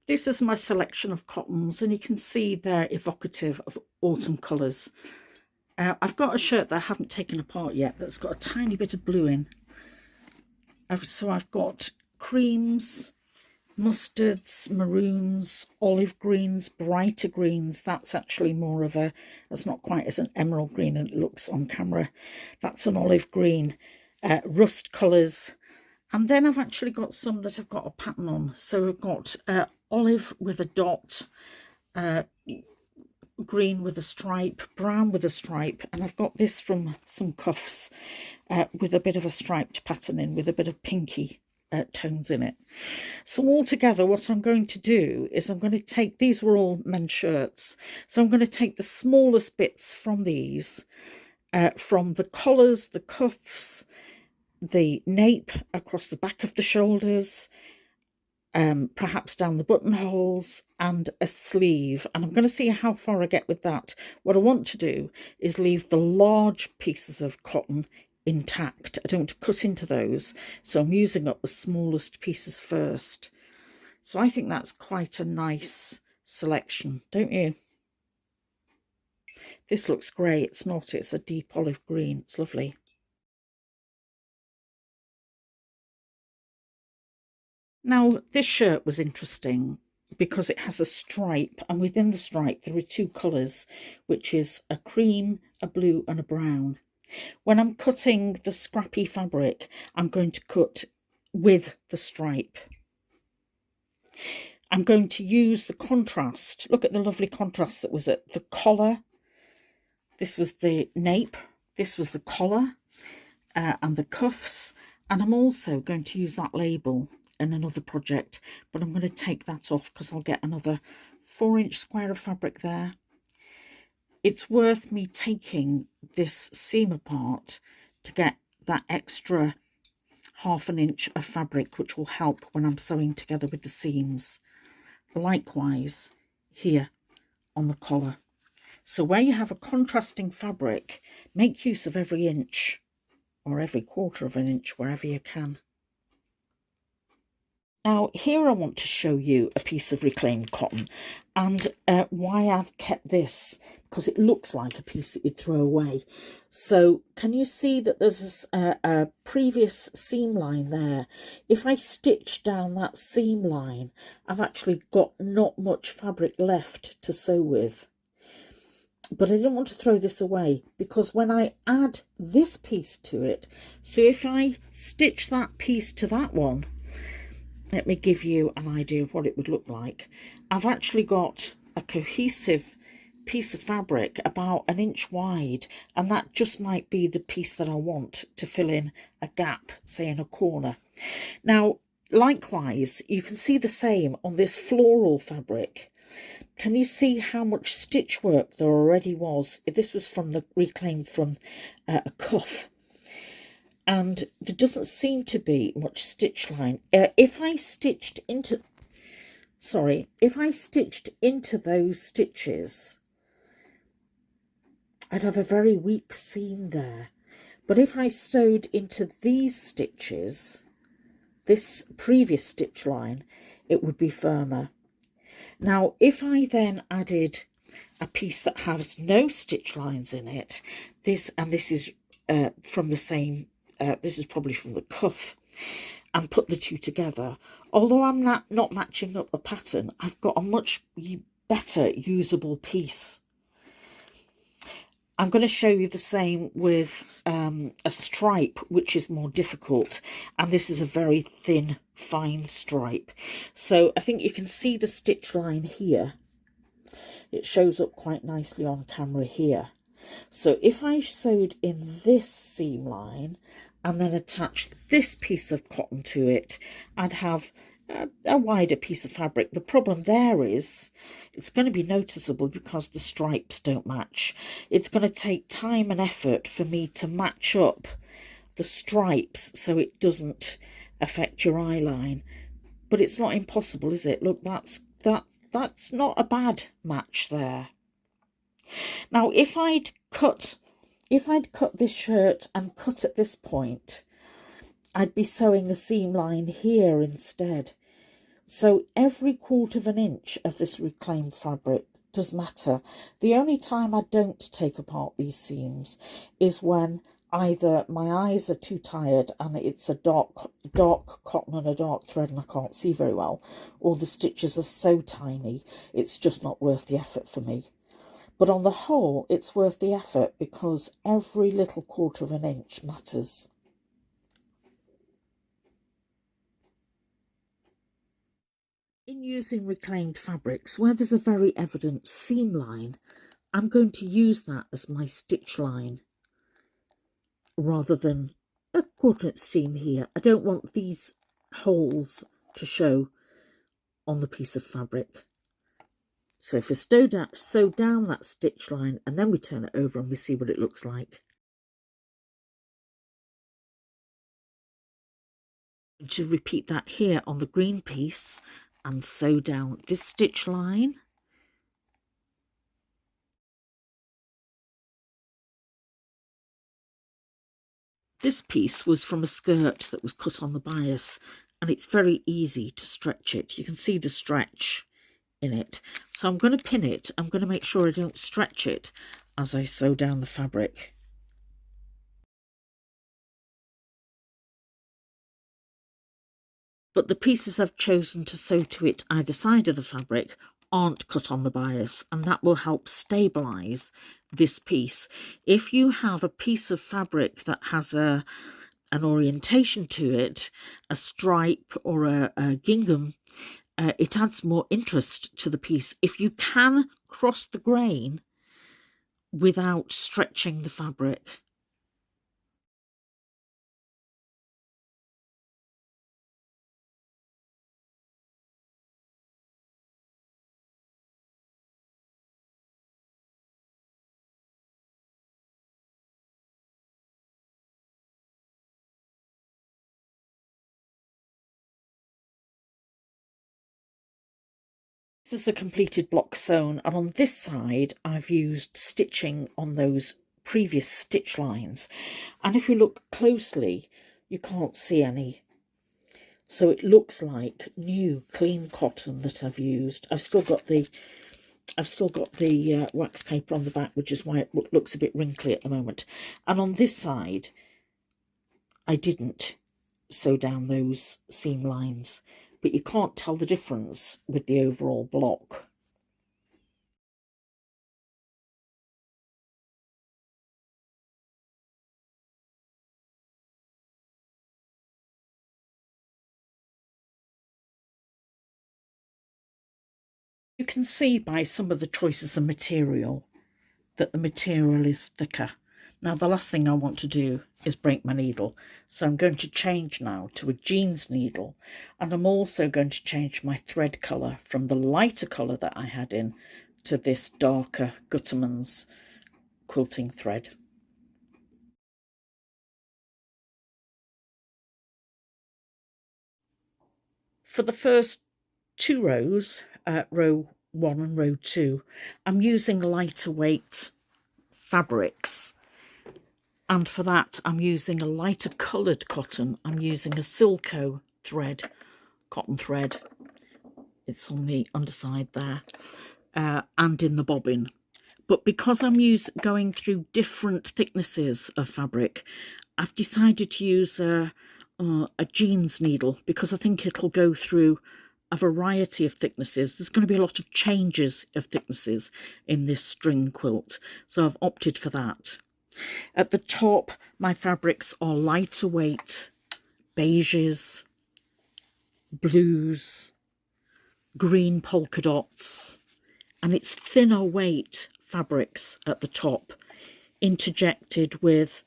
this is my selection of cottons, and you can see they're evocative of autumn colours. I've got a shirt that I haven't taken apart yet that's got a tiny bit of blue in. So I've got creams, mustards, maroons, olive greens, brighter greens. That's actually more of a, that's not quite as an emerald green as it looks on camera. That's an olive green, rust colours. And then I've actually got some that have got a pattern on. So I've got olive with a dot, green with a stripe, brown with a stripe, and I've got this from some cuffs with a bit of a striped pattern in, with a bit of pinky tones in it. So altogether what I'm going to do is I'm going to take, these were all men's shirts, so I'm going to take the smallest bits from these, from the collars, the cuffs, the nape across the back of the shoulders, perhaps down the buttonholes, and a sleeve. And I'm going to see how far I get with that. What I want to do is leave the large pieces of cotton intact. I don't want to cut into those, so I'm using up the smallest pieces first. So I think that's quite a nice selection, don't you? This looks grey. It's not. It's a deep olive green. It's lovely. Now, this shirt was interesting because it has a stripe, and within the stripe there are two colours, which is a cream, a blue and a brown. When I'm cutting the scrappy fabric, I'm going to cut with the stripe. I'm going to use the contrast. Look at the lovely contrast that was at the collar. This was the nape, this was the collar, and the cuffs. And I'm also going to use that label in another project, but I'm going to take that off because I'll get another 4-inch square of fabric there. It's worth me taking this seam apart to get that extra 1/2 inch of fabric, which will help when I'm sewing together with the seams. Likewise here on the collar. So where you have a contrasting fabric, make use of every inch or every 1/4 of an inch wherever you can. Now here I want to show you a piece of reclaimed cotton, and why I've kept this, because it looks like a piece that you'd throw away. So can you see that there's a previous seam line there? If I stitch down that seam line, I've actually got not much fabric left to sew with. But I didn't want to throw this away, because when I add this piece to it, so if I stitch that piece to that one, let me give you an idea of what it would look like. I've actually got a cohesive piece of fabric about 1 inch wide, and that just might be the piece that I want to fill in a gap, say in a corner. Now, likewise, you can see the same on this floral fabric. Can you see how much stitch work there already was? This was from the reclaimed from a cuff. And there doesn't seem to be much stitch line. If I stitched into those stitches, I'd have a very weak seam there. But if I sewed into these stitches, this previous stitch line, it would be firmer. Now, if I then added a piece that has no stitch lines in it, this is from the same, this is probably from the cuff, and put the two together, although I'm not matching up the pattern, I've got a much better usable piece. I'm going to show you the same with a stripe, which is more difficult, and this is a very thin, fine stripe. So I think you can see the stitch line here. It shows up quite nicely on camera here. So if I sewed in this seam line and then attached this piece of cotton to it, I'd have a wider piece of fabric. The problem there is it's going to be noticeable because the stripes don't match. It's going to take time and effort for me to match up the stripes so it doesn't affect your eye line. But it's not impossible, is it? Look, that's not a bad match there. Now, if I'd cut this shirt and cut at this point, I'd be sewing a seam line here instead, So every quarter of an inch of this reclaimed fabric does matter. The only time I don't take apart these seams is when either my eyes are too tired and it's a dark cotton and a dark thread and I can't see very well, or the stitches are so tiny it's just not worth the effort for me. But on the whole, it's worth the effort because every little quarter of an inch matters. In using reclaimed fabrics, where there's a very evident seam line, I'm going to use that as my stitch line rather than a quarter-inch seam here. I don't want these holes to show on the piece of fabric. So if we sew down that stitch line and then we turn it over and we see what it looks like. To repeat that here on the green piece and sew down this stitch line. This piece was from a skirt that was cut on the bias, and it's very easy to stretch it. You can see the stretch in it. So I'm going to pin it. I'm going to make sure I don't stretch it as I sew down the fabric. But the pieces I've chosen to sew to it either side of the fabric aren't cut on the bias, and that will help stabilise this piece. If you have a piece of fabric that has an orientation to it, a stripe or a gingham, it adds more interest to the piece if you can cross the grain without stretching the fabric. This is the completed block sewn, and on this side I've used stitching on those previous stitch lines, and if you look closely you can't see any, so it looks like new clean cotton that I've used. I've still got the wax paper on the back, which is why it looks a bit wrinkly at the moment. And on this side I didn't sew down those seam lines, but you can't tell the difference with the overall block. You can see by some of the choices of material that the material is thicker. Now the last thing I want to do is break my needle, so I'm going to change now to a jeans needle, and I'm also going to change my thread colour from the lighter colour that I had in to this darker Gutterman's quilting thread. For the first two rows, row 1 and row 2, I'm using lighter weight fabrics, and for that I'm using a lighter coloured cotton. I'm using a Silco thread, cotton thread. It's on the underside there, and in the bobbin. But because I'm going through different thicknesses of fabric, I've decided to use a jeans needle because I think it'll go through a variety of thicknesses. There's going to be a lot of changes of thicknesses in this string quilt, so I've opted for that. At the top, my fabrics are lighter weight beiges, blues, green polka dots, and it's thinner weight fabrics at the top, interjected with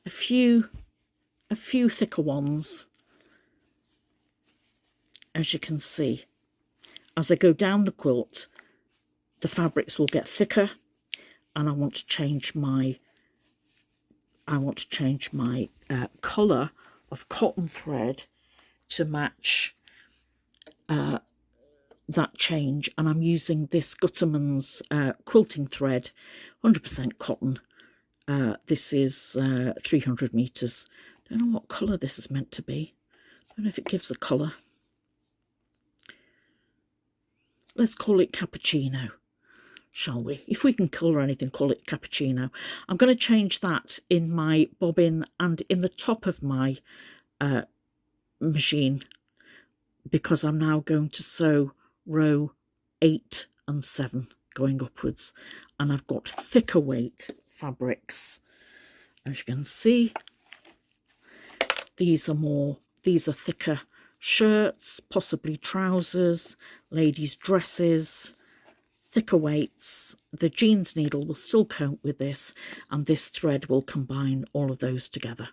a few thicker ones. As you can see, as I go down the quilt, the fabrics will get thicker, and I want to change my colour of cotton thread to match that change, and I'm using this Gutterman's quilting thread, 100% cotton. This is 300 metres. Don't know what colour this is meant to be. I don't know if it gives the colour. let's call it cappuccino, shall we? If we can colour anything, call it cappuccino. I'm going to change that in my bobbin and in the top of my machine, because I'm now going to sew row 8 and 7 going upwards, and I've got thicker weight fabrics. As you can see, these are thicker shirts, possibly trousers, ladies' dresses, thicker weights. The jeans needle will still cope with this, and this thread will combine all of those together.